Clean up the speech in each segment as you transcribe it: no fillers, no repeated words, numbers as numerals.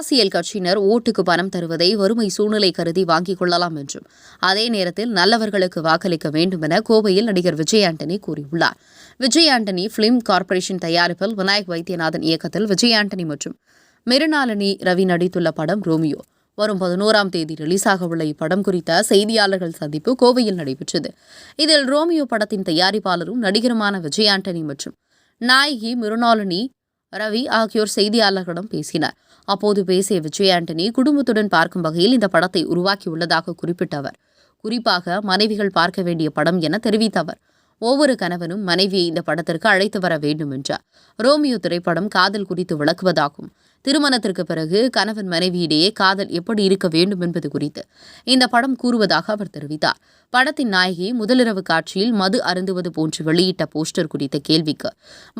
அரசியல் கட்சியினர் ஓட்டுக்கு பணம் தருவதை வறுமை சூழ்நிலை கருதி வாங்கிக் கொள்ளலாம் என்றும் அதே நேரத்தில் நல்லவர்களுக்கு வாக்களிக்க வேண்டும் என கோவையில் நடிகர் விஜய் ஆண்டனி கூறியுள்ளார். விஜய் ஆண்டனி பிலிம் கார்ப்பரேஷன் தயாரிப்பில் விநாயக் வைத்தியநாதன் இயக்கத்தில் விஜய் ஆண்டனி மற்றும் மிருணாளினி ரவி நடித்துள்ள படம் ரோமியோ வரும் 11ஆம் தேதி ரிலீஸாக உள்ள இப்படம் குறித்த செய்தியாளர்கள் சந்திப்பு கோவையில் நடைபெற்றது. இதில் ரோமியோ படத்தின் தயாரிப்பாளரும் நடிகருமான விஜய் ஆண்டனி மற்றும் நாயகி மிருணாளினி ரவி ஆகியோர் செய்தியாளர்களிடம் பேசினார். அப்போது பேசிய விஜய் ஆண்டனி குடும்பத்துடன் பார்க்கும் வகையில் இந்த படத்தை உருவாக்கியுள்ளதாக குறிப்பிட்டவர், குறிப்பாக மனைவிகள் பார்க்க வேண்டிய படம் என தெரிவித்தவர், ஒவ்வொரு கணவனும் மனைவியை இந்த படத்திற்கு அழைத்து வர வேண்டும் என்றார். ரோமியோ திரைப்படம் காதல் குறித்து விளக்குவதாகும். திருமணத்திற்கு பிறகு கணவன் மனைவியிடையே காதல் எப்படி இருக்க வேண்டும் என்பது குறித்து இந்த படம் கூறுவதாக அவர் தெரிவித்தார். படத்தின் நாயகி முதலிரவு காட்சியில் மது அருந்துவது போன்று வெளியிட்ட போஸ்டர் குறித்த கேள்விக்கு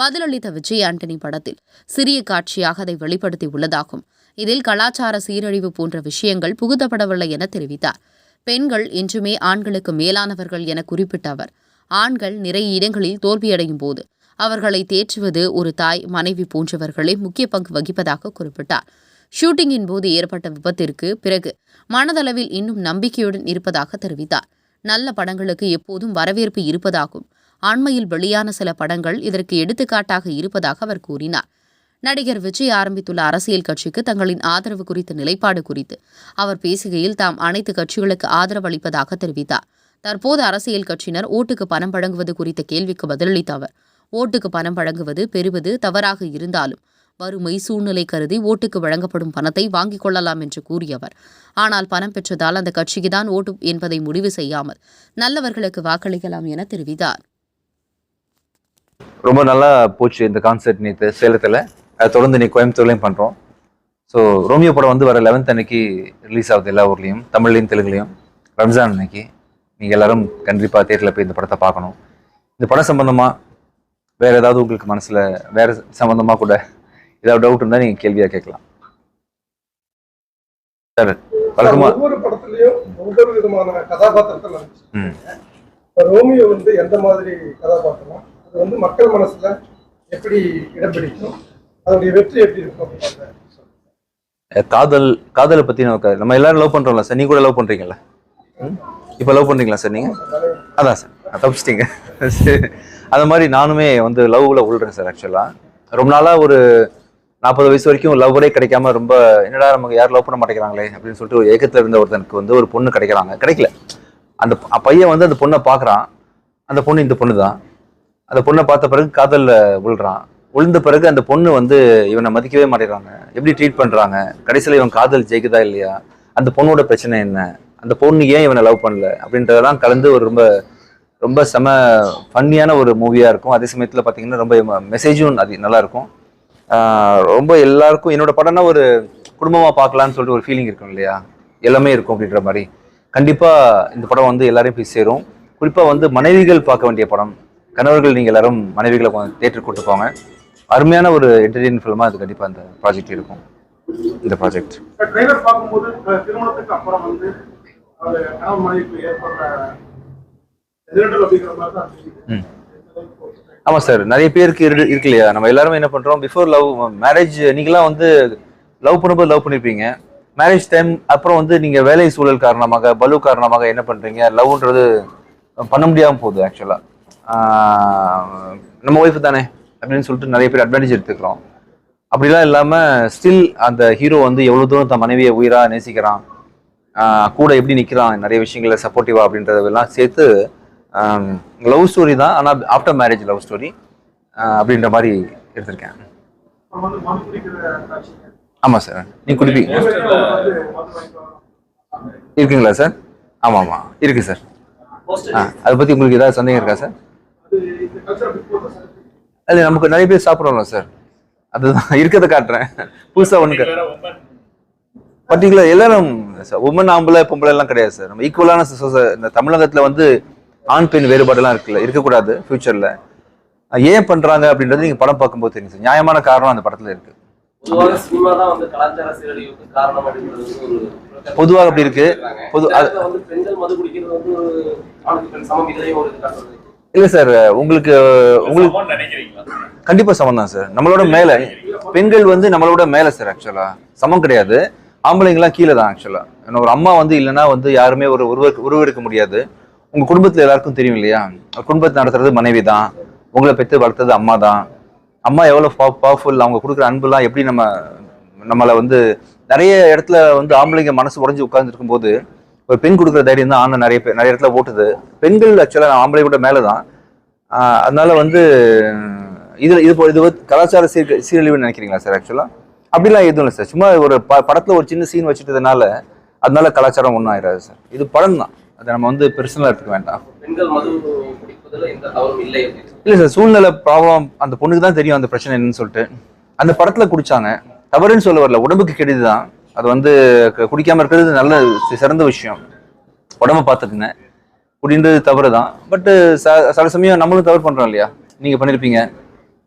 பதிலளித்த விஜய் ஆண்டனி படத்தில் சிறிய காட்சியாக அதை வெளிப்படுத்தி உள்ளதாகும். இதில் கலாச்சார சீரழிவு போன்ற விஷயங்கள் புகுத்தப்படவில்லை என தெரிவித்தார். பெண்கள் என்றுமே ஆண்களுக்கு மேலானவர்கள் என குறிப்பிட்ட அவர், ஆண்கள் நிறைய இடங்களில் தோல்வியடையும் போது அவர்களை தேற்றுவது ஒரு தாய், மனைவி போன்றவர்களே முக்கிய பங்கு வகிப்பதாக குறிப்பிட்டார். ஷூட்டிங்கின் போது ஏற்பட்ட விபத்திற்கு பிறகு மனதளவில் இன்னும் நம்பிக்கையுடன் இருப்பதாக தெரிவித்தார். நல்ல படங்களுக்கு எப்போதும் வரவேற்பு இருப்பதாகவும் அண்மையில் வெளியான சில படங்கள் இதற்கு எடுத்துக்காட்டாக இருப்பதாக அவர் கூறினார். நடிகர் விஜய் ஆரம்பித்துள்ள அரசியல் கட்சிக்கு தங்களின் ஆதரவு குறித்த நிலைப்பாடு குறித்து அவர் பேசுகையில் தாம் அனைத்து கட்சிகளுக்கு ஆதரவு அளிப்பதாக தெரிவித்தார். தற்போது அரசியல் கட்சியினர் ஓட்டுக்கு பணம் வழங்குவது குறித்த கேள்விக்கு பதிலளித்த அவர், ஓட்டுக்கு பணம் வழங்குவது பெறுவது தவறாக இருந்தாலும் வறுமை சூழ்நிலை கருதி ஓட்டுக்கு வழங்கப்படும் பணத்தை வாங்கிக் கொள்ளலாம் என்று கூறியவர், ஆனால் பணம் பெற்றதால் அந்த கட்சிக்கு தான் ஓட்டு என்பதை முடிவு செய்யாமல் நல்லவர்களுக்கு வாக்களிக்கலாம் என தெரிவித்தார். ரொம்ப நல்லா போச்சு இந்த கான்சர்ட் நேற்று சேலத்தில். அதை தொடர்ந்து நீ கோயம்புத்தூர்லையும் பண்ணுறோம். ஸோ ரோமியோ படம் வர 11th அன்னைக்கு ரிலீஸ் ஆகுது எல்லா ஊர்லேயும், தமிழ்லையும் தெலுங்குலையும். ரம்ஜான் அன்னைக்கு நீங்கள் எல்லாரும் கண்டிப்பாக தியேட்டரில் போய் இந்த படத்தை பார்க்கணும். இந்த படம் சம்பந்தமாக வேறு ஏதாவது உங்களுக்கு மனசில் வேறு சம்மந்தமாக கூட ஏதாவது டவுட் இருந்தால் நீங்கள் கேள்வியாக கேட்கலாம் சார். வழக்கமாக ஒவ்வொரு படத்துலையும் ஒவ்வொரு விதமான கதாபாத்திரத்தை ரோமியோ எந்த மாதிரி கதாபாத்திரம், அது மக்கள் மனசுல எப்படி இடம் பிடிக்கும், அதனுடைய வெற்றி எப்படி இருக்கும்? காதலை பற்றி நம்ம எல்லாரும் லவ் பண்ணுறோம்ல சார். நீ கூட லவ் பண்ணுறீங்களா? இப்போ லவ் பண்ணுறீங்களா சார் நீங்கள்? அதான் சார், தப்பிச்சிட்டிங்க. அது மாதிரி நானுமே லவ்வில் விழுறேன் சார். ஆக்சுவலாக ரொம்ப நாளாக ஒரு 40 வயசு வரைக்கும் லவ்வரே கிடைக்காம ரொம்ப என்னடா நமக்கு யாரும் லவ் பண்ண மாட்டேங்கிறாங்களே அப்படின்னு சொல்லிட்டு ஒரு ஏக்கத்தில் இருந்த ஒருத்தனுக்கு ஒரு பொண்ணு கிடைக்கல. அந்த பையன் அந்த பொண்ணை பார்க்குறான். அந்த பொண்ணு இந்த பொண்ணு தான். அந்த பொண்ணை பார்த்த பிறகு காதலில் விழுறான். விழுந்த பிறகு அந்த பொண்ணு இவனை மதிக்கவே மாட்டேங்கிறாங்க. எப்படி ட்ரீட் பண்ணுறாங்க, கடைசியில் இவன் காதல் ஜெயிக்குதா இல்லையா, அந்த பொண்ணோட பிரச்சனை என்ன, அந்த பொண்ணு ஏன் இவனை லவ் பண்ணல அப்படின்றதெல்லாம் கலந்து ஒரு ரொம்ப ரொம்ப செம ஃபன்னியான ஒரு மூவியாக இருக்கும். அதே சமயத்தில் பார்த்தீங்கன்னா ரொம்ப மெசேஜும் அது நல்லாயிருக்கும். ரொம்ப எல்லாருக்கும் என்னோட படம்னா ஒரு குடும்பமாக பார்க்கலான்னு சொல்லிட்டு ஒரு ஃபீலிங் இருக்கும் இல்லையா, எல்லாமே இருக்கும் அப்படின்ற மாதிரி. கண்டிப்பாக இந்த படம் எல்லாரையும் போய் சேரும். குறிப்பாக மனைவிகள் பார்க்க வேண்டிய படம். கணவர்கள் நீங்கள் எல்லாரும் மனைவிகளை தியேட்டர் கூட்டு போங்க. அருமையான ஒரு என்டர்டெயின்மெண்ட் ஃபிலிமாக அது கண்டிப்பாக அந்த ப்ராஜெக்ட் இருக்கும். இந்த ப்ராஜெக்ட் பார்க்கும்போது திருமணத்துக்கு அப்புறம் ஆமா சார், நிறைய பேருக்கு இருக்கு இல்லையா. நம்ம எல்லாருமே என்ன பண்றோம், பிஃபோர் லவ் மேரேஜ் நீங்களாம் லவ் பண்ணும்போது லவ் பண்ணிருப்பீங்க. மேரேஜ் டைம் அப்புறம் நீங்க வேலை சூழல் காரணமாக பலு காரணமாக என்ன பண்றீங்க, லவ்ன்றது பண்ண முடியாம போகுது. ஆக்சுவலா நம்ம ஒய்ஃப் தானே அப்படின்னு சொல்லிட்டு நிறைய பேர் அட்வான்டேஜ் எடுத்துக்கிறோம். அப்படிலாம் இல்லாமல் ஸ்டில் அந்த ஹீரோ எவ்வளோ தூரம் தன் மனைவியை உயிராக நேசிக்கிறான், கூட எப்படி நிற்கிறான், நிறைய விஷயங்களை சப்போர்ட்டிவா அப்படின்றதெல்லாம் சேர்த்து லவ் ஸ்டோரி தான், ஆனால் ஆஃப்டர் மேரேஜ் லவ் ஸ்டோரி அப்படின்ற மாதிரி எடுத்திருக்கேன். ஆமாம் சார். நீ குடிப்பீங்க இருக்குங்களா சார்? ஆமாம் ஆமாம் இருக்கு சார். அதை பற்றி உங்களுக்கு ஏதாவது சந்தேகம் இருக்கா சார்? அது நமக்கு நிறைய பேர் சாப்பிட்றோம்ல சார், அதுதான் இருக்கிறத காட்டுறேன். புதுசாக ஒன்று பர்டிகுலர் எல்லாரும் உமன் ஆம்பளை பொம்பளை எல்லாம் கிடையாது சார். நம்ம ஈக்குவலான இந்த தமிழகத்தில் ஆண் பெண் வேறுபாடுலாம் இருக்கக்கூடாது ஃபியூச்சரில். ஏன் பண்ணுறாங்க அப்படின்றது நீங்கள் படம் பார்க்கும்போது தெரியும் சார். நியாயமான காரணம் அந்த படத்தில் இருக்கு. பொதுவாக அப்படி இருக்கு. இல்ல சார், உங்களுக்கு கண்டிப்பா சமம் தான் சார். நம்மளோட மேல பெண்கள் வந்து நம்மளோட மேல சார். ஆக்சுவலா சமம் கிடையாது. ஆம்பளைங்கெல்லாம் கீழே தான். ஆக்சுவலா ஒரு அம்மா வந்து இல்லைன்னா வந்து யாருமே உருவெடுக்க முடியாது. உங்க குடும்பத்துல எல்லாருக்கும் தெரியும் இல்லையா, குடும்பத்தை நடத்துறது மனைவி தான், உங்களை பெற்று வளர்த்தது அம்மா தான். அம்மா எவ்வளவு பவர்ஃபுல், அவங்க கொடுக்குற அன்புலாம் எப்படி நம்மளை வந்து நிறைய இடத்துல வந்து ஆம்பளைங்க மனசு உடைஞ்சு உட்கார்ந்துருக்கும் போது ஒரு பெண் கொடுக்குற தைரியம் தான் ஆணை நிறைய இடத்துல ஓட்டுது. பெண்கள் ஆக்சுவலா ஆம்பளை கூட மேலதான். அதனால வந்து இது கலாச்சார சீரழிவுன்னு நினைக்கிறீங்களா சார்? ஆக்சுவலா அப்படிலாம் எதுவும் இல்லை சார். சும்மா ஒரு படத்துல ஒரு சின்ன சீன் வச்சுட்டதுனால அதனால கலாச்சாரம் ஒன்றும் ஆயிடாது சார். இது படம் தான், அதை நம்ம வந்து பெர்சனலா எடுத்துக்க வேண்டாம். இல்ல சார், சூழ்நிலை ப்ராப்ளம் அந்த பொண்ணுக்கு தான் தெரியும் அந்த பிரச்சனை என்னன்னு சொல்லிட்டு. அந்த படத்துல குடிச்சாங்க, தவறுன்னு சொல்ல வரல, உடம்புக்கு கெடுதிதான். அது வந்து குடிக்காம இருக்கிறது நல்ல சிறந்த விஷயம். உடம்ப பார்த்துக்குங்க, குடின்றது தவறு தான். பட் சில சமயம் நம்மளும் தவறு பண்றோம் இல்லையா? நீங்க பண்ணிருப்பீங்க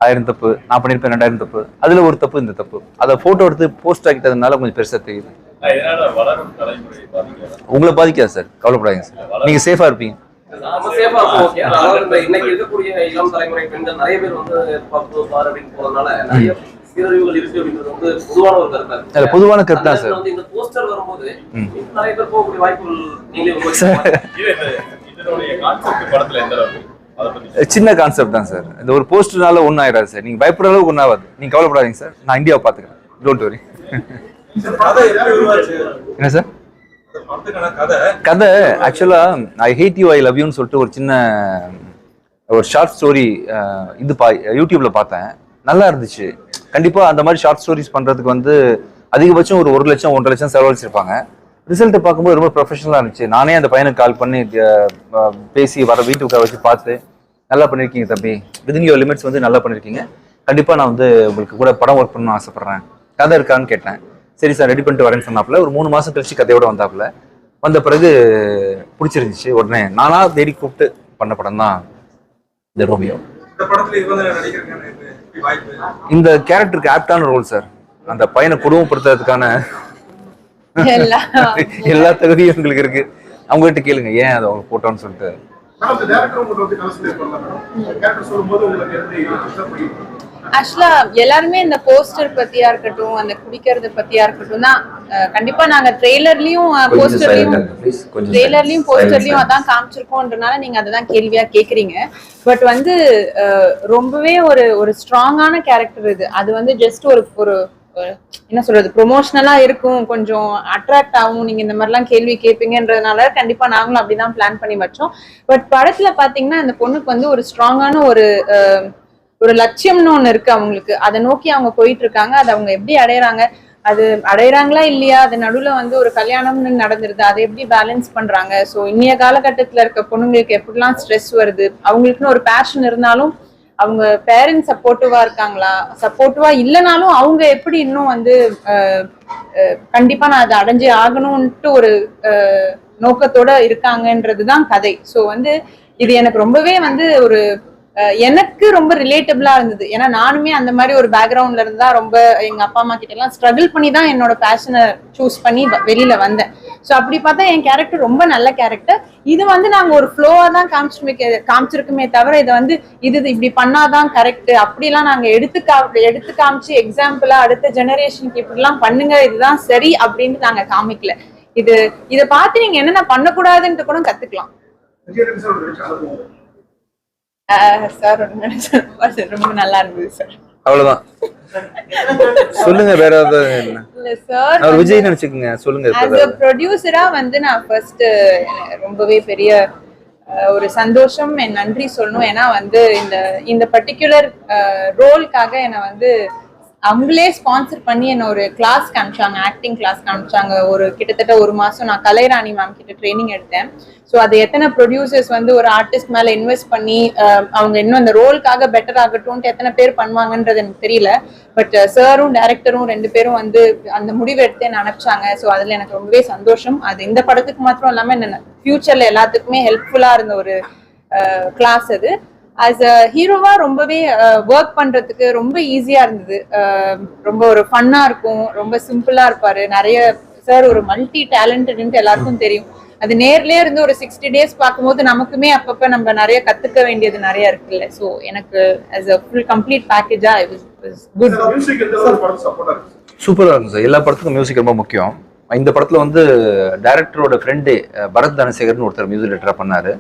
1000 தப்பு, நான் பண்ணிருப்பேன் 2000 தப்பு. அதுல ஒரு தப்பு இந்த தப்பு. அதை போட்டோ எடுத்து போஸ்ட் ஆக்கிட்டதுனால கொஞ்சம் பெருசா தெரியுது. உங்களை பாதிக்காது சார், கவலைப்படாதீங்க சார். நீங்க சேஃபா இருப்பீங்க. இன்னைக்கு இருக்கக்கூடிய இளம் தலைமுறை பெண்கள் நிறைய பேர் வந்து அப்படின்னு போறதுனால நிறைய சீரழிவுகள் இருக்கு அப்படின்றது வந்து பொதுவான ஒரு கருத்து. பொதுவான கருத்து தான் சார். இந்த போஸ்டர் வரும்போது நிறைய பேர் போகக்கூடிய வாய்ப்புகள் நீங்களே சின்ன கான்செப்ட் தான் சார். இந்த ஒரு போஸ்டர்னால ஒன்னும் ஆயிடாது சார். நீங்க பயப்படுற அளவுக்கு ஒன்றும் ஆகாது. நீங்க கவலைப்படாதீங்க சார், நான் இந்தியாவை பாத்துக்கிறேன். Don't worry. என்ன சார் கதை? ஆக்சுவலா ஐ ஹேட் யூ ஐ லவ் யூன்னு சொல்லிட்டு ஒரு சின்ன ஒரு ஷார்ட் ஸ்டோரி இது யூடியூப்ல பார்த்தேன். நல்லா இருந்துச்சு. கண்டிப்பா அந்த மாதிரி ஷார்ட் ஸ்டோரிஸ் பண்றதுக்கு வந்து அதிகபட்சம் ஒரு 1 லட்சம் 1.5 லட்சம் செலவழிச்சிருப்பாங்க. ரிசல்ட்டை பார்க்கும்போது ரொம்ப ப்ரொஃபஷனலா இருந்துச்சு. நானே அந்த பையனுக்கு கால் பண்ணி பேசி வீட்டுக்கு வச்சு பார்த்து, நல்லா பண்ணிருக்கீங்க தம்பி, விதின் யுவர் லிமிட்ஸ் வந்து நல்லா பண்ணிருக்கீங்க, கண்டிப்பா நான் வந்து உங்களுக்கு கூட படம் ஒர்க் பண்ணணும்னு ஆசைப்படுறேன், கதை இருக்கான்னு கேட்டேன். சரி சார், ரெடி பண்ணிட்டு வரேன்னு சொன்னாப்புல. ஒரு 3 மாசம் கழிச்சு கதையோட வந்தாப்புல. வந்த பிறகு பிடிச்சிருந்துச்சு. உடனே நானா தேடி கூப்பிட்டு பண்ண படம் தான் இந்த ரோமியோ. இந்த கேரக்டருக்கு ஆப்டான ரோல் சார். அந்த பையனை குடும்பப்படுத்துறதுக்கான எல்லா தகுதியும் உங்களுக்கு இருக்கு. அவங்ககிட்ட கேளுங்க ஏன் அதை அவங்க போட்டோன்னு சொல்லிட்டு. ஆக்சுவலா எல்லாருமே இந்த போஸ்டர் பத்தியா இருக்கட்டும், அந்த குடிக்கிறது பத்தியா இருக்கட்டும் தான் கண்டிப்பா நாங்க ட்ரெய்லர்லயும் போஸ்டர்லயும் அதான் காமிச்சிருக்கோம்ன்றனால நீங்க அததான் கேள்வியா கேக்குறீங்க. பட் வந்து ரொம்பவே ஒரு ஸ்ட்ராங்கான கேரக்டர் இது. அது வந்து ஜஸ்ட் ஒரு என்ன சொல்றது, ப்ரொமோஷனலா இருக்கும், கொஞ்சம் அட்ராக்ட் ஆகும், நீங்க இந்த மாதிரிலாம் கேள்வி கேட்பீங்கன்றதுனால கண்டிப்பா நாங்களும் அப்படிதான் பிளான் பண்ணி வச்சோம். பட் படத்துல பாத்தீங்கன்னா அந்த பொண்ணுக்கு வந்து ஒரு ஸ்ட்ராங்கான ஒரு லட்சியம்னு ஒண்ணு இருக்கு அவங்களுக்கு. அதை நோக்கி அவங்க போயிட்டு இருக்காங்க. அதை அவங்க எப்படி அடையறாங்க, அது அடையறாங்களா இல்லையா, அது நடுவுல வந்து ஒரு கல்யாணம்னு நடந்துருது, அதை எப்படி பேலன்ஸ் பண்றாங்க. ஸோ இன்னைய காலகட்டத்துல இருக்க பொண்ணுங்களுக்கு எப்படிலாம் ஸ்ட்ரெஸ் வருது, அவங்களுக்குன்னு ஒரு பேஷன் இருந்தாலும் அவங்க பேரண்ட்ஸ் சப்போர்ட்டிவா இருக்காங்களா, சப்போர்ட்டிவா இல்லைனாலும் அவங்க எப்படி இன்னும் வந்து கண்டிப்பா நான் அதை அடைஞ்சே ஆகணும்ட்டு ஒரு நோக்கத்தோட இருக்காங்கன்றதுதான் கதை. ஸோ வந்து இது எனக்கு ரொம்பவே வந்து எனக்கு ரொம்ப ரிலேட்டபிளா இருந்தது. ஏன்னா நானுமே அந்த மாதிரி ஒரு பேக்ரவுண்ட்ல இருந்தா ரொம்ப எங்க அப்பா அம்மா கிட்ட எல்லாம் ஸ்ட்ரகிள் பண்ணி தான் என்னோட பேஷனை சூஸ் பண்ணி வெளியில வந்தேன். ஸோ அப்படி பார்த்தா என் கேரக்டர் ரொம்ப நல்ல கேரக்டர். இது வந்து நாங்க ஒரு ஃப்ளோவா தான் காமிச்சிருக்குமே தவிர இதை வந்து இது இப்படி பண்ணாதான் கரெக்ட் அப்படிலாம் நாங்க எடுத்து காமிச்சு எக்ஸாம்பிளா அடுத்த ஜெனரேஷனுக்கு இப்படிலாம் பண்ணுங்க, இதுதான் சரி அப்படின்னு நாங்க காமிக்கல. இதை பார்த்து நீங்க என்னென்ன பண்ணக்கூடாதுன்ட்டு கூட கத்துக்கலாம். சார் ரொம்ப நல்லா இருந்தது சார். அவ்வளவுதான். சொல்லுங்க, வேற ஏதாவது விஜய் நினைச்சுக்கங்க. சொல்லுங்க. as a producer-ஆ வந்து நான் ஃபர்ஸ்ட் ரொம்பவே பெரிய ஒரு சந்தோஷம் நன்றி சொல்லணும். ஏன்னா வந்து இந்த பர்டிகுலர் ரோலுக்காக என்னை வந்து அவங்களே ஸ்பான்சர் பண்ணி என்ன ஒரு கிளாஸ் காமிச்சாங்க, ஆக்டிங் கிளாஸ் காமிச்சாங்க. கிட்டத்தட்ட 1 மாசம் நான் கலைராணி மேம் கிட்ட ட்ரைனிங் எடுத்தேன். ஸோ அது எத்தனை ப்ரொடியூசர்ஸ் வந்து ஒரு ஆர்டிஸ்ட் மேல இன்வெஸ்ட் பண்ணி அவங்க இன்னும் அந்த ரோலுக்காக பெட்டர் ஆகட்டும்ட்டு எத்தனை பேர் பண்ணுவாங்கன்றது எனக்கு தெரியல. பட் சாரும் டைரக்டரும் 2 பேரும் வந்து அந்த முடிவு எடுத்து என்ன அனுப்பிச்சாங்க. ஸோ அதுல எனக்கு ரொம்பவே சந்தோஷம். அது இந்த படத்துக்கு மாத்திரம் இல்லாம என்ன ஃபியூச்சர்ல எல்லாத்துக்குமே ஹெல்ப்ஃபுல்லா இருந்த ஒரு கிளாஸ் அது. ஆஸ் அ ஹீரோவா ரொம்பவே ஒர்க் பண்றதுக்கு ரொம்ப ஈஸியா இருந்தது. ரொம்ப ஒரு ஃபன்னா இருக்கும், ரொம்ப சிம்பிளா இருப்பாரு. நிறைய சார் ஒரு மல்டி டேலண்டட்ன்ட்டு எல்லாருக்கும் தெரியும். அது நேர்லயே இருந்து ஒரு 60 days பார்க்கும்போது நமக்குமே அப்பப்ப நம்ம நிறைய கத்துக்க வேண்டியது நிறைய இருக்குல்ல. ஸோ எனக்கு as a full complete package it was good. Music எந்த ஒரு படம் சப்போர்ட்டா இருக்கு? சூப்பராக இருக்கும் சார். எல்லா படத்துக்கும் மியூசிக் ரொம்ப முக்கியம். இந்த படத்தில் வந்து டைரக்டரோட ஃப்ரெண்டு பரத் தனசேகர்னு ஒருத்தர் மியூசிக் டைரக்டராக பண்ணார்.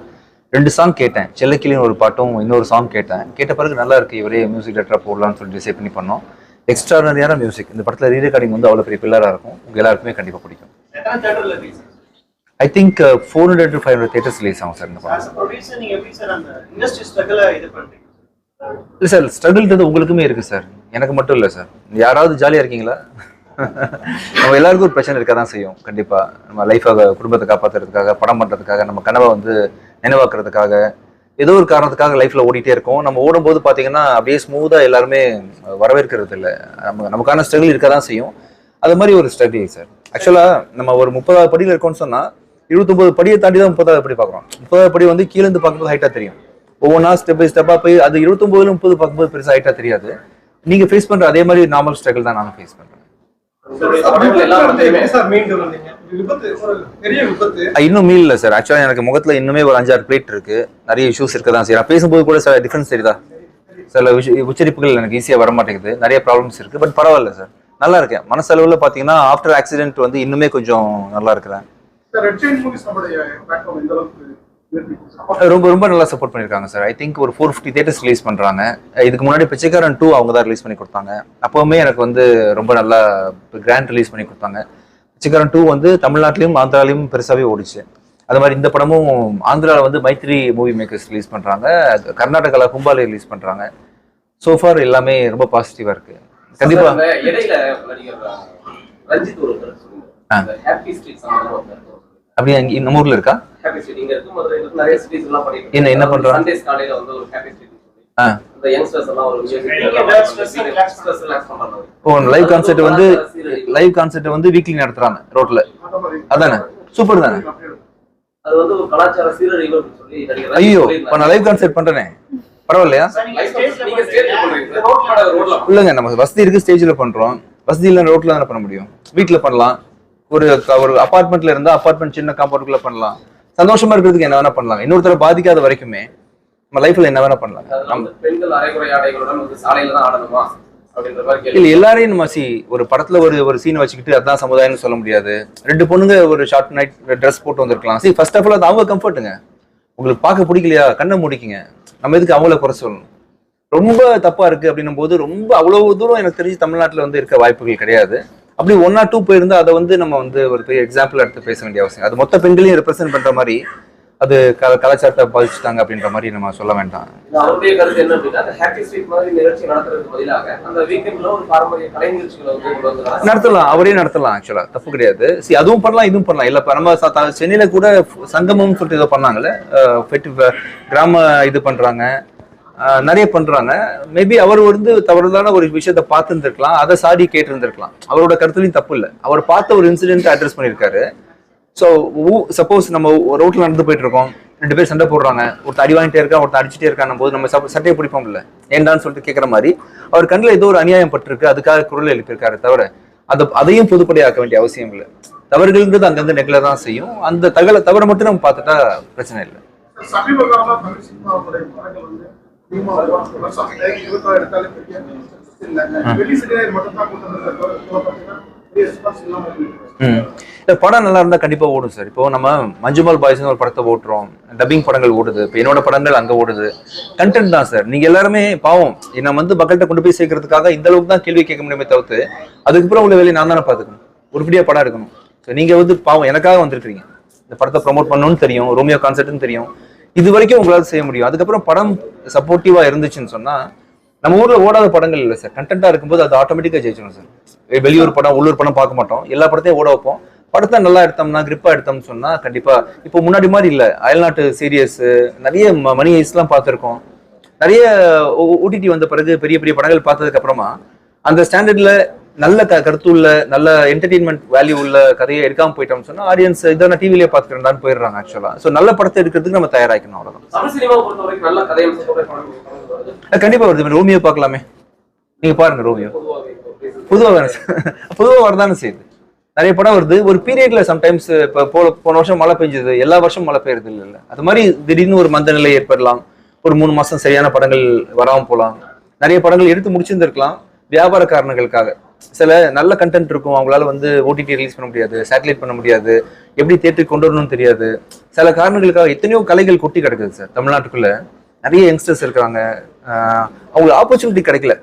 2 சாங் கேட்டேன். செல்லக்கிளின்னு ஒரு பாட்டும் இன்னொரு சாங் கேட்டேன். கேட்ட பிறகு நல்லா இருக்கு, இவரே மியூசிக் டைரக்டராக போடலாம்னு சொல்லி டிசைட் பண்ணி பண்ணோம். எக்ஸ்ட்ரானரியான மியூசிக். இந்த படத்தில் ரீரெக்கார்டிங் வந்து அவ்வளோ பெரிய பில்லராக இருக்கும். உங்கள் எல்லாருக்குமே கண்டிப்பாக பிடிக்கும். I think 400 to 500 theatres release ஆகும் சார் இந்த படம். இல்லை சார், ஸ்ட்ரகிள்ன்றது உங்களுக்குமே இருக்கு சார், எனக்கு மட்டும் இல்லை சார். யாராவது ஜாலியாக இருக்கீங்களா? நம்ம எல்லாருக்கும் ஒரு பிரச்சனை இருக்க தான் செய்யும். கண்டிப்பாக நம்ம லைஃபாக குடும்பத்தை காப்பாற்றுறதுக்காக, படம் பண்ணுறதுக்காக, நம்ம கனவை வந்து நினைவாக்குறதுக்காக, ஏதோ ஒரு காரணத்துக்காக லைஃப்பில் ஓடிட்டே இருக்கோம். நம்ம ஓடும்போது பார்த்தீங்கன்னா அப்படியே ஸ்மூத்தாக எல்லாருமே வரவேற்கிறது இல்லை. நமக்கான ஸ்ட்ரகிள் இருக்க தான் செய்யும். அது மாதிரி ஒரு ஸ்ட்ரகிள் சார். ஆக்சுவலாக நம்ம ஒரு 30வது படியில் இருக்கோம்னு சொன்னால் 29 படியை தாண்டி தான் 30வது படி பார்க்குறோம். 30வது படி வந்து கீழேருந்து பார்க்கும்போது ஹைட்டாக தெரியும். ஒவ்வொன்றா ஸ்டெப் பை ஸ்டெப்பாக போய் அது 29 30 பார்க்கும்போது பெருசாக ஹைட்டாக தெரியாது. நீங்கள் ஃபேஸ் பண்ணுற அதே மாதிரி நார்மல் ஸ்ட்ரகிள் தான் நானும் ஃபேஸ் பண்ணுறேன். இன்னும் மீல் இல்லை சார். ஆக்சுவலாக எனக்கு முகத்தில் இன்னுமே ஒரு 5-6 பிளேட் இருக்கு. நிறைய இஷ்யூஸ் இருக்க தான் சார். நான் பேசும்போது கூட சில டிஃபரன்ஸ் தெரியுதா? சில உச்சரிப்புகள் எனக்கு ஈஸியாக வர மாட்டேங்குது. நிறைய ப்ராப்ளம்ஸ் இருக்கு. பட் பரவாயில்ல சார், நல்லா இருக்கேன். மனசளவில் பார்த்தீங்கன்னா ஆஃப்டர் ஆக்சிடென்ட் வந்து இன்னுமே கொஞ்சம் நல்லா இருக்கிறேன். ரொம்ப ரொம்ப நல்லா சப்போர்ட் பண்ணியிருக்காங்க சார். ஐ திங்க் ஒரு 450 தியேட்டர்ஸ் ரிலீஸ் பண்ணுறாங்க. இதுக்கு முன்னாடி பிச்சைக்காரன் 2 அவங்க தான் ரிலீஸ் பண்ணி கொடுத்தாங்க. அப்போவுமே எனக்கு வந்து ரொம்ப நல்லா கிராண்ட் ரிலீஸ் பண்ணி கொடுத்தாங்க. பிச்சைக்காரன் 2 வந்து தமிழ்நாட்டிலையும் ஆந்திராலையும் பெருசாகவே ஓடிச்சு. அது மாதிரி இந்த படமும் ஆந்திராவில் வந்து மைத்ரி மூவி மேக்கர்ஸ் ரிலீஸ் பண்ணுறாங்க, கர்நாடகாவில் கும்பாலே ரிலீஸ் பண்ணுறாங்க. சோஃபார் எல்லாமே ரொம்ப பாசிட்டிவாக இருக்கு. கண்டிப்பா அப்படி நம்ம ஊர்ல இருக்கா? என்ன பண்றாங்க? லைவ் கான்சர்ட் வந்து வீக்லி நடத்துறாங்க ரோட்ல. அதானே, சூப்பர் தானே. ஐயோ, நான் லைவ் கான்சர்ட் பண்றேனே, பரவாயில்லையா? இல்லைங்க, நம்ம வசதி இருக்கு, ஸ்டேஜ்ல பண்றோம். வசதி இல்லை ரோட்ல தானே பண்ண முடியும். வீட்டுல பண்ணலாம். ஒரு அபார்ட்மெண்ட்ல இருந்தா அபார்ட்மெண்ட் சின்ன காம்பவுண்டுக்குள்ள பண்ணலாம். சந்தோஷமா இருக்கிறதுக்கு என்ன வேணா பண்ணலாம். இன்னொருத்தர பாதிக்காத வரைக்குமே நம்ம லைஃப்ல என்ன வேணா பண்ணலாம். இல்ல எல்லாரையும் நம்ம ஒரு படத்துல ஒரு சீனை வச்சுக்கிட்டு அதான் சமுதாயம்னு சொல்ல முடியாது. 2 பொண்ணுங்க ஒரு ஷார்ட் நைட் ட்ரெஸ் போட்டு வந்திருக்கலாம். ஃபர்ஸ்ட் ஆஃப் ஆல் அது அவங்க கம்ஃபர்ட்டுங்க. உங்களுக்கு பார்க்க பிடிக்கலையா, கண்ணை முடிக்குங்க. நம்ம எதுக்கு அவங்கள குறை சொல்லணும்? ரொம்ப தப்பா இருக்கு அப்படின்னும் போது ரொம்ப அவ்வளவு தூரம் எனக்கு தெரிஞ்சு தமிழ்நாட்டுல வந்து இருக்க வாய்ப்புகள் கிடையாது. அப்படி 1 or 2 போயிருந்தா அதை வந்து நம்ம வந்து ஒரு பெரிய எக்ஸாம்பிள் எடுத்து பேச வேண்டிய அவசியம். அது மொத்த பெண்களையும் ரெப்ரசென்ட் பண்ற மாதிரி அது கலாச்சாரத்தை பாதிச்சுட்டாங்க அப்படின்ற மாதிரி நம்ம சொல்ல வேண்டாம். அவருடைய கருத்து என்ன அப்படின்னா, ஹாப்பி ஸ்ட்ரீட் மாதிரி நிகழ்ச்சி நடத்துறதுக்கு பதிலாக அந்த வீக்கெண்ட்ல ஒரு பாரம்பரிய கலை நிகழ்ச்சிகளை வந்து நடத்தலாம். அவரே நடத்தலாம். ஆக்சுவலா தப்பு கிடையாது. அதுவும் பண்ணலாம், இதுவும் பண்ணலாம். இல்ல நம்ம சென்னையில கூட சங்கமம் சொல்லிட்டு இதை பண்ணாங்கல்ல, கிராம இது பண்றாங்க, நிறைய பண்றாங்க. மேபி அவர் வந்து தவறுதான ஒரு விஷயத்த பார்த்து இருந்திருக்கலாம், அதை சாடி கேட்டு இருந்திருக்கலாம். அவரோட கருத்துலையும் தப்பு இல்லை. அவர் பார்த்த ஒரு இன்சிடென்ட் அட்ரஸ் பண்ணியிருக்காரு. ஸோ சப்போஸ் நம்ம ரோட்ல நடந்து போயிட்டு இருக்கோம், 2 பேர் சண்டை போடுறாங்க, ஒருத்தர் அடி வாங்கிட்டே இருக்கா, ஒருத்தர் அடிச்சுட்டே இருக்கான் போது நம்ம சட்டையை பிடிப்போம் இல்லை, ஏண்டான்னு சொல்லிட்டு கேட்குற மாதிரி அவர் கண்ணில் ஏதோ ஒரு அநியாயம் பட்டிருக்கு, அதுக்காக குரல் எழுப்பியிருக்காரு. தவிர அதையும் பொதுப்படையாக்க வேண்டிய அவசியம் இல்லை. தவறுகள்ன்றது அங்கங்க நெகிழ தான் செய்யும். அந்த தவறை மட்டும் நம்ம பார்த்துட்டா பிரச்சனை இல்லை. படம் நல்லா இருந்தா கண்டிப்பா ஓடும் சார். இப்போ நம்ம மஞ்சுமல் பாய்ஸ்னு ஒரு படத்தை ஓட்டுறோம், டப்பிங் படங்கள் ஓடுது. இப்போ என்னோட படங்கள் அங்க ஓடுது. கண்டென்ட் தான் சார். நீங்க எல்லாருமே பாவம் என்ன வந்து மக்கள்கிட்ட கொண்டு போய் சேர்க்கறதுக்காக இந்த அளவுக்கு தான் கேள்வி கேட்க முடியுமே தவிர்த்து அதுக்கப்புறம் உள்ள வேலையை நான் தானே பாத்துக்கணும். உருப்படியா படம் எடுக்கணும். நீங்க வந்து பாவம் எனக்காக வந்திருக்கீங்க, இந்த படத்தை ப்ரமோட் பண்ணணும்னு தெரியும், ரோமியோ கான்செர்ட்னு தெரியும், இது வரைக்கும் உங்களால செய்ய முடியும். அதுக்கப்புறம் படம் சப்போர்ட்டிவா இருந்துச்சுன்னு சொன்னா நம்ம ஊர்ல ஓடாத படங்கள் இல்லை சார். கண்டென்ட்டா இருக்கும்போது அது ஆட்டோமேட்டிக்கா ஜெயிச்சிடும் சார். வெளியூர் படம் உள்ளூர் படம் பார்க்க மாட்டோம், எல்லா படத்தையும் ஓட வைப்போம். படத்தை நல்லா எடுத்தோம்னா, கிரிப்பா எடுத்தோம்னு சொன்னா கண்டிப்பா இப்போ முன்னாடி மாதிரி இல்லை. அயல்நாட்டு சீரியஸ் நிறைய மணி ஐஸ்லாம் பார்த்துருக்கோம். நிறைய ஓடிடி வந்த பிறகு பெரிய பெரிய படங்கள் பார்த்ததுக்கு அப்புறமா அந்த ஸ்டாண்டர்ட்ல நல்ல கருத்துள்ள நல்ல என்டர்டெயின்மெண்ட் வேல்யூ உள்ள கதையை எடுக்காம போயிட்டோம்னு சொன்னா ஆடியன்ஸ் இதை நான் டிவிலேயே பார்த்துக்கிறேன் போயிடுறாங்க. ஆக்சுவலா ஸோ நல்ல படத்தை எடுக்கிறதுக்கு நம்ம தயாராக்கணும், அவ்வளவுதான். கண்டிப்பா வருது. ரோமியோ பார்க்கலாமே, நீங்க பாருங்க. ரோமியோ பொதுவாக வரதானே செய்யுது. நிறைய படம் வருது ஒரு பீரியட்ல சம்டைம்ஸ் இப்போ போன வருஷம் மழை பெஞ்சது, எல்லா வருஷமும் மழை பெய்யுறது இல்லை. அது மாதிரி திடீர்னு ஒரு மந்த நிலை ஏற்படலாம். ஒரு 3 மாசம் சரியான படங்கள் வராமல் போகலாம். நிறைய படங்கள் எடுத்து முடிச்சிருந்திருக்கலாம் வியாபார காரணங்களுக்காக. சில நல்ல கண்டென்ட் இருக்கும், அவங்களால வந்து ஓடிடி ரிலீஸ் பண்ண முடியாது, சேட்டலைட் பண்ண முடியாது, எப்படி தேட்டருக்கு கொண்டு வரணும்னு தெரியாது. சில காரணங்களுக்காக எத்தனையோ கலைகள் கொட்டி கிடக்குது சார் தமிழ்நாட்டுக்குள்ள. நிறைய யங்ஸ்டர்ஸ் இருக்கிறாங்க, அவங்களுக்கு ஆப்பர்ச்சுனிட்டி கிடைக்கல.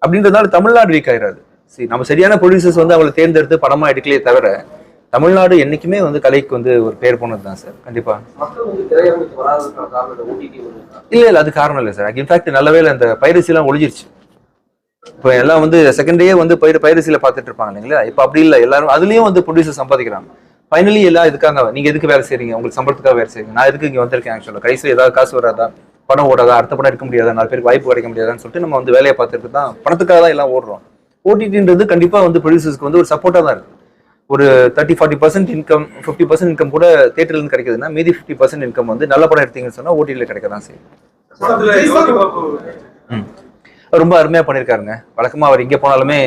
அப்படின்றதுனால தமிழ்நாடு வீக் ஆயிடாது. சரி, நம்ம சரியான ப்ரொடியூசர்ஸ் வந்து அவங்களை தேர்ந்தெடுத்து படமா எடுக்கலையே தவிர தமிழ்நாடு என்னைக்குமே வந்து கலைக்கு வந்து ஒரு பேர் போனது தான் சார். கண்டிப்பா இல்ல அது காரணம் இல்லை சார். இன்ஃபேக்ட் நல்ல வேளை அந்த பைரசி எல்லாம் ஒழிஞ்சிருச்சு. இப்போ எல்லாம் வந்து செகண்ட் டே வந்து பைரசியில பார்த்துட்டு இருப்பாங்க இல்லைங்களா. இப்போ அப்படி இல்லை, எல்லாரும் அதுலயும் வந்து ப்ரொடியூசர் சம்பாதிக்கிறாங்க. ஃபைனலி எல்லாம் இதுக்காக நீங்க எதுக்கு வேலை செய்றீங்க, உங்களுக்கு சம்பளத்துக்காக வேலை செய்றீங்க, நான் எதுக்கு இங்க வந்திருக்கேன் ஆக்சுவலா, கடைசியில் ஏதாவது காசு வராதா, படம் ஓடாதா, அடுத்த படம் எடுக்க முடியாதா, 4 பேருக்கு வாய்ப்பு கிடைக்க முடியாதான்னு சொல்லிட்டு நம்ம வந்து வேலையை பார்த்துட்டு தான் பணத்துக்காக தான் எல்லாம் ஓடுறோம். ஓடிடின்றது கண்டிப்பா வந்து ப்ரொடியூசர்ஸ்க்கு வந்து ஒரு சப்போர்ட்டா தான் இருக்கு. ஒரு 30-40% இன்கம், 50% இன்கம் கூட தேட்டர்ல இருந்து கிடைக்குதுன்னா மீதி 50% இன்கம் வந்து நல்ல படம் எடுத்தீங்கன்னு சொன்னா ஓடிடில கிடைக்க தான் செய்யும். ரொம்ப அருமையா பண்ணியிருக்காருங்க. வழக்கமா அவர் இங்க போனாலுமே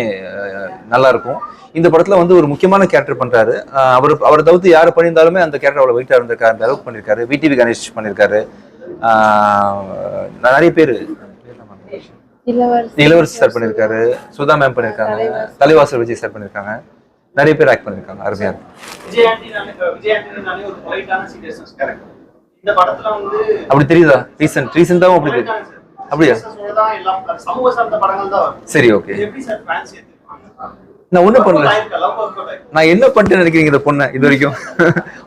நல்லா இருக்கும். இந்த படத்துல வந்து ஒரு முக்கியமான கேரக்டர் பண்றாரு. அவரை தவிர்த்து யாரை பண்ணியிருந்தாலுமே அந்த கேரக்டர் அவ்வளவு வெயிட்டா இருந்திருக்காரு, அந்த அளவுக்கு பண்ணியிருக்காரு. விடிவி கணேஷ் பண்ணியிருக்காரு. நிறைய பேர் இளவரசி சார் பண்ணியிருக்காரு, சுதா மேம் பண்ணியிருக்காங்க, தலைவாசல் விஜய் சார் பண்ணியிருக்காங்க. நிறைய பேர் ஆக்ட் பண்ணியிருக்காங்க. அருமையா இருக்கு. அப்படி தெரியுதா? ரீசெண்டாவும் அப்படி தெரியும். அப்படியா? சரி, ஓகே. நான் ஒண்ணும் பண்ணல. நான் என்ன பண்ணிட்டு நினைக்கிறீங்க இந்த பொண்ணை இது வரைக்கும்?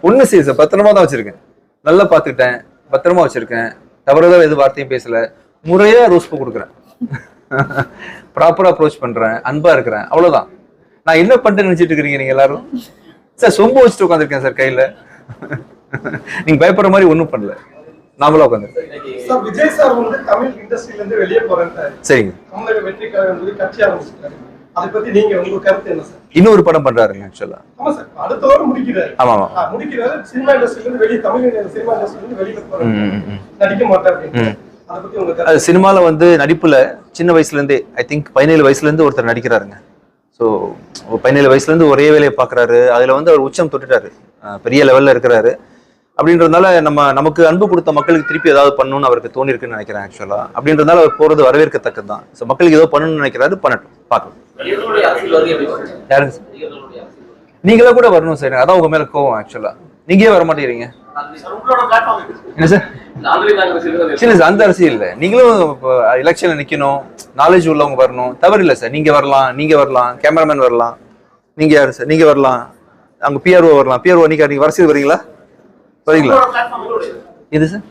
ஒண்ணு சரி சார், பத்திரமா தான் வச்சிருக்கேன், நல்லா பாத்துக்கிட்டேன், பத்திரமா வச்சிருக்கேன், தவறுதா எது வார்த்தையும் பேசல, முறையா ரோஸ் பூ கொடுக்குறேன், ப்ராப்பரா அப்ரோச் பண்றேன், அன்பா இருக்கிறேன், அவ்வளவுதான். நான் என்ன பண்ணிட்டு நினைச்சிட்டு இருக்கிறீங்க நீங்க எல்லாரும்? சார் சொம்பு வச்சுட்டு உட்காந்துருக்கேன் சார் கையில. நீங்க பயப்படுற மாதிரி ஒண்ணும் பண்ணல, நாமளா உட்காந்து. விஜய் சார் வந்து தமிழ் இண்டஸ்ட்ரியில இருந்து வெளியே போறேன். சரிங்க. தமிழக வெற்றிக்காக வந்து கட்சி ஆரம்பிச்சிருக்காரு. அதை பத்தி நீங்க உங்க கருத்து என்ன சார்? இன்னொரு படம் பண்றாருங்க ஆக்சுவலா. ஆமா சார், அடுத்த வாரம் முடிக்கிறாரு. ஆமா முடிக்கிறாரு. சினிமா இண்டஸ்ட்ரியில இருந்து வெளியே, தமிழ் சினிமா இண்டஸ்ட்ரியில இருந்து வெளியில போறாரு, நடிக்க மாட்டாரு. அதை பத்தி உங்க கருத்து? சினிமால வந்து நடிப்புல சின்ன வயசுல இருந்தே, ஐ திங்க் 17 வயசுல இருந்து ஒருத்தர் நடிக்கிறாருங்க. ஸோ 17 வயசுல இருந்து ஒரே வேலையை பாக்குறாரு. அதுல வந்து அவர் உச்சம் தொட்டுட்டாரு, பெரிய லெவல்ல இருக்கிறாரு. அப்படின்றதுனால நமக்கு அன்பு கொடுத்த மக்களுக்கு திருப்பி ஏதாவது பண்ணணும்னு அவருக்கு தோணி இருக்குன்னு நினைக்கிறேன் ஆக்சுவலா. அப்படின்றதுனால அவர் போறது வரவேற்கத்தக்கது தான். ஸோ மக்களுக்கு ஏதோ பண்ணணும்னு நினைக்கிறாரு, பண்ணட்டும், பார்க்கலாம். யாருங்க சார்? நீங்களா கூட வரணும் சார், அதான் உங்க மேல கோவம் ஆக்சுவலா. நீங்களே வர மாட்டேங்கிறீங்க என்ன சார்? இல்ல சார், அந்த அரசியல் இல்லை. நீங்களும் எலெக்ஷன்ல நிக்கணும், நாலேஜ் உள்ளவங்க வரணும், தவறு இல்லை சார். நீங்க வரலாம், கேமராமேன் வரலாம். நீங்க யாரு சார்? நீங்க வரலாம், அங்க பிஆர்ஓ வரலாம். பிஆர்ஓ நீங்க அரசியல் வரீங்களா? வரீங்களா? இது சார்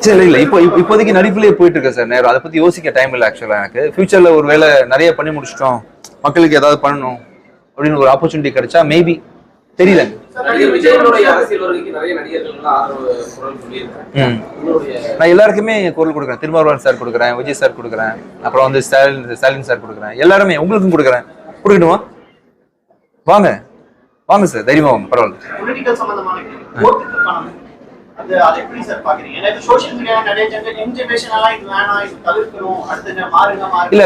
சரி, இல்ல இப்போதைக்கு நடிப்புலயே போயிட்டு இருக்கேன் சார். நேரம் அதை பத்தி யோசிக்க டைம் இல்லை ஆக்சுவலா. எனக்கு ஃபியூச்சர்ல ஒரு வேலை நிறைய பண்ணி முடிச்சிட்டோம், மக்களுக்கு ஏதாவது பண்ணணும் அப்படின்னு ஒரு ஆப்பர்ச்சுனிட்டி கிடைச்சா மேபி, தெரியல. நான் எல்லாருக்குமே குரல் கொடுக்குறேன். திருமாவளவன் சார் கொடுக்குறேன், விஜய் சார் கொடுக்குறேன், அப்புறம் வந்து ஸ்டாலின் சார் கொடுக்குறேன். எல்லாருமே உங்களுக்கும் கொடுக்குறேன். கொடுக்கணுமா? வாங்க சார், தைரியமா வாங்க, பரவாயில்ல. இல்ல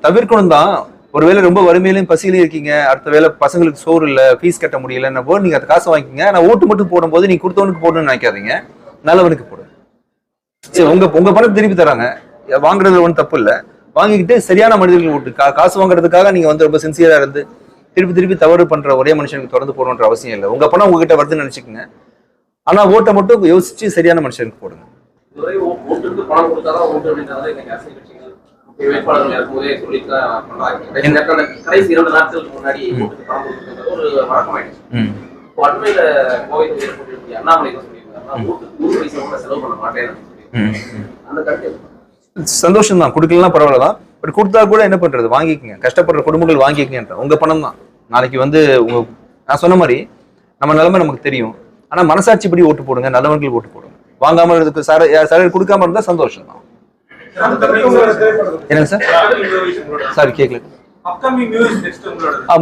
தவிர்க்கணும் தான். ஒருவேளை ரொம்ப வறுமையிலையும் பசியிலையும் இருக்கீங்க, அடுத்த வேலை பசங்களுக்கு சோறு இல்ல, ஃபீஸ் கட்ட முடியல போது நீங்க அந்த காசை வாங்கிக்கங்க. நான் ஓட்டு மட்டும் போடும்போது நீங்க கொடுத்தவனுக்கு போடணும்னு நினைக்காதீங்க, நல்லவனுக்கு போடு. சரி, உங்க பணத்தை திருப்பி தராங்க, வாங்குறதுல ஒன்றும் தப்பு இல்லை. வாங்கிக்கிட்டு சரியான மனிதர்கள் ஓட்டு. காசு வாங்குறதுக்காக நீங்க வந்து ரொம்ப சின்சியரா இருந்து திருப்பி தவறு பண்ற ஒரே மனுஷனுக்கு தொடர்ந்து போடணுன்ற அவசியம் இல்லை. உங்க பணம் உங்ககிட்ட வருதுன்னு நினைச்சுக்கோங்க, ஆனா ஓட்டை மட்டும் யோசிச்சு சரியான மனுஷனுக்கு போடுங்க. சந்தோஷம் தான், கொடுக்கலாம் பரவாயில்லதான். பட் கொடுத்தா கூட என்ன பண்றது, வாங்கிக்கங்க. கஷ்டப்படுற குடும்பங்கள் வாங்கிக்கங்க, உங்க பணம் தான். நாளைக்கு வந்து நான் சொன்ன மாதிரி நம்ம நிலைமை நமக்கு தெரியும். ஆனா மனசாட்சிப்படி ஓட்டு போடுங்க, நல்லவங்களுக்கு ஓட்டு போடுங்க. வாங்காம இருக்கு சார், கொடுக்காம இருந்தா சந்தோஷம் தான். என்னங்க சார்? சாரி கேட்கல.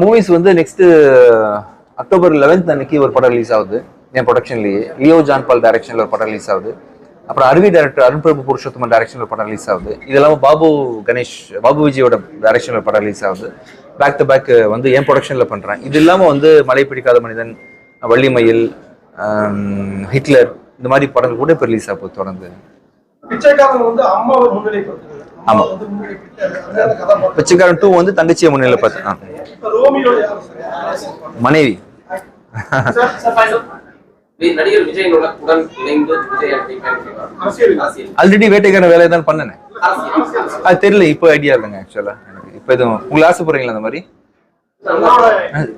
மூவிஸ் வந்து நெக்ஸ்ட் அக்டோபர் 11 அன்னைக்கு ஒரு படம் ரிலீஸ் ஆகுது என் ப்ரொடக்ஷன்லயே. லியோ ஜான் பால் டைரக்ஷன்ல ஒரு படம் ரிலீஸ் ஆகுது. அப்புறம் அருவி டைரக்டர் அருண் பிரபு புருஷோத்தமன் டைரக்ஷனில் படம் ரிலீஸ் ஆகுது. இது இல்லாமல் பாபு விஜயோட டைரக்ஷனில் படம் ரிலீஸ் ஆகுது. பேக் டு பேக் வந்து என் ப்ரொடக்ஷனில் பண்ணுறேன். இது இல்லாமல் வந்து மலை பிடிக்காத மனிதன், வள்ளிமயில், ஹிட்லர் இந்த மாதிரி படங்கள் கூட இப்போ ரிலீஸ் ஆகுது தொடர்ந்து. பிச்சைக்காரன் வந்து அம்மாவை முன்னிலைப்படுத்துறது. ஆமா. பிச்சைக்காரன் 2 வந்து தங்கச்சியை முன்னிலை பார்த்து ரோமியோ யாரு சார்? மனைவி. நடிகர் விஜய் உடன் இணைந்து விஜய் அரசியல் ஆல்ரெடி வேட்டைக்காரன் வேலையை தான் பண்ணேன். அரசியல் அது தெரியல, இப்போ ஐடியா இல்லைங்க ஆக்சுவலா எனக்கு. இப்போ எதுவும் உங்களுக்கு ஆசைப்படுறீங்களா அந்த மாதிரி?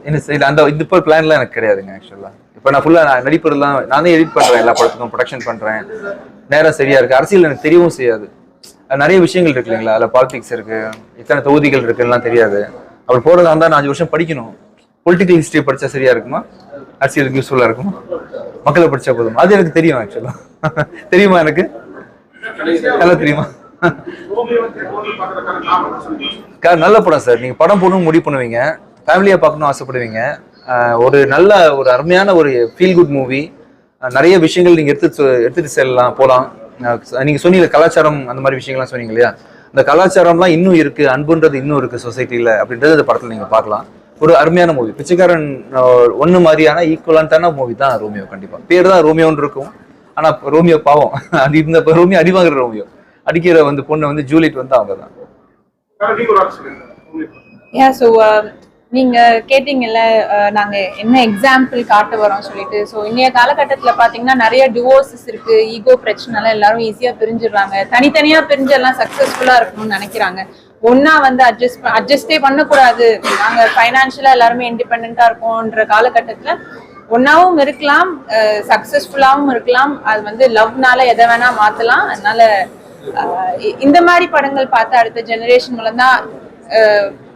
என்ன சரி, அந்த இது இப்போ பிளான்லாம் எனக்கு கிடையாதுங்க ஆக்சுவலா. இப்போ நான் ஃபுல்லாக நடிப்பதெல்லாம் நானே எடிட் பண்ணுறேன், எல்லா படத்துக்கும் ப்ரொடக்ஷன் பண்ணுறேன். நேரம் சரியா இருக்கு. அரசியல் எனக்கு தெரியவும் செய்யாது. நிறைய விஷயங்கள் இருக்கு இல்லைங்களா, அதில் பாலிடிக்ஸ் இருக்கு, இத்தனை தொகுதிகள் இருக்குலாம் தெரியாது. அவர் போகிறதா இருந்தால் நான் 5 வருஷம் படிக்கணும். பொலிட்டிக்கல் ஹிஸ்ட்ரி படித்தா சரியா இருக்குமா, அரசியலுக்கு யூஸ்ஃபுல்லாக இருக்குமா, மக்களை படித்தா போதும், அது எனக்கு தெரியும் ஆக்சுவலா. தெரியுமா எனக்கு நல்லா தெரியுமா? நல்ல படம் சார். நீங்கள் படம் போடணும் முடிவு பண்ணுவீங்க, ஃபேமிலியாக பார்க்கணும் ஆசைப்படுவீங்க. ஒரு நல்ல ஒரு அருமையான ஒரு ஃபீல் குட் மூவி. நிறைய விஷயங்கள் நீங்கள் எடுத்துட்டு செல்லலாம், போகலாம். நீங்கள் சொன்னீங்க கலாச்சாரம் அந்த மாதிரி விஷயங்கள்லாம் சொன்னீங்க இல்லையா, அந்த கலாச்சாரம்லாம் இன்னும் இருக்குது, அன்புன்றது இன்னும் இருக்குது சொசைட்டியில் அப்படின்றது இந்த படத்தில் நீங்கள் பார்க்கலாம். ஒரு அருமையான மூவி. பிச்சைக்காரன் 1 மாதிரியான ஈக்குவலான மூவி தான் ரோமியோ. கண்டிப்பாக பேர் தான் ரோமியோன்னு இருக்கும், ஆனால் ரோமியோ பாவம். அது இந்த ரோமியோ அடிவாங்கிற ரோமியோ, அடிக்கிற வந்து பொண்ணு வந்து ஜூலியட் வந்து அவங்க தான். ஸோ நீங்க கேட்டீங்கல்ல நாங்க என்ன எக்ஸாம்பிள் காட்ட வரோம் சொல்லிட்டு. ஸோ இன்னைய காலகட்டத்துல பாத்தீங்கன்னா நிறைய டிவோர்ஸஸ் இருக்கு, ஈகோ பிரச்சனை எல்லாரும் ஈஸியா பிரிஞ்சிடுறாங்க. தனித்தனியா பிரிஞ்சு எல்லாம் சக்சஸ்ஃபுல்லா இருக்கணும்னு நினைக்கிறாங்க. ஒன்னா வந்து அட்ஜஸ்டே பண்ணக்கூடாது, நாங்க ஃபைனான்சியலா எல்லாருமே இண்டிபெண்டா இருக்கோம்ன்ற காலகட்டத்துல ஒன்னாவும் இருக்கலாம், சக்சஸ்ஃபுல்லாவும் இருக்கலாம். அது வந்து லவ்னால எதை வேணா மாத்தலாம். அதனால இந்த மாதிரி படங்கள் பார்த்து அடுத்த ஜெனரேஷன் மூலம் தான்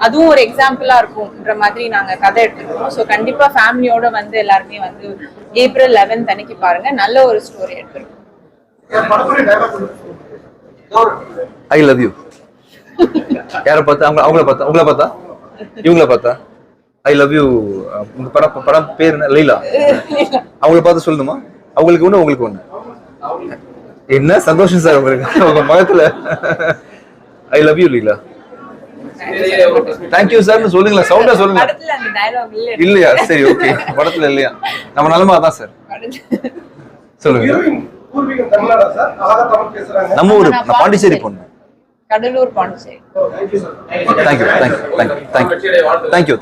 அதுவும் ஒரு எக்ஸாம்பிளா இருக்கும்ன்ற மாதிரி நாங்க கதை எடுத்துருக்கோம். ஸோ கண்டிப்பா ஃபேமிலியோட வந்து எல்லாருமே வந்து April 11 அன்னைக்கு பாருங்க, நல்ல ஒரு ஸ்டோரி எடுத்துருக்கோம். ஐ லவ் யூ. யாரை பார்த்தா? அவங்கள பார்த்தா, உங்களை பார்த்தா, இவங்கள பார்த்தா ஐ லவ் யூ. உங்க படம் பேர் என்ன? லீலா. அவங்கள பார்த்து சொல்லணுமா? அவங்களுக்கு ஒண்ணு உங்களுக்கு ஒண்ணு. என்ன சந்தோஷம் சார் உங்களுக்கு உங்க மகத்துல. I love you Leela. Thank you சார்னு சொல்லுங்களா, சவுண்டா சொல்லுங்க. இல்லையா? சரி, ஓகே. படத்துல இல்லையா? நம்ம நிலமா தான் சார். சொல்லுங்க. நம்ம ஊரு பாண்டிச்சேரி பொண்ணு, கடலூர் பாண்டிச்சேரி. தேங்க்யூ.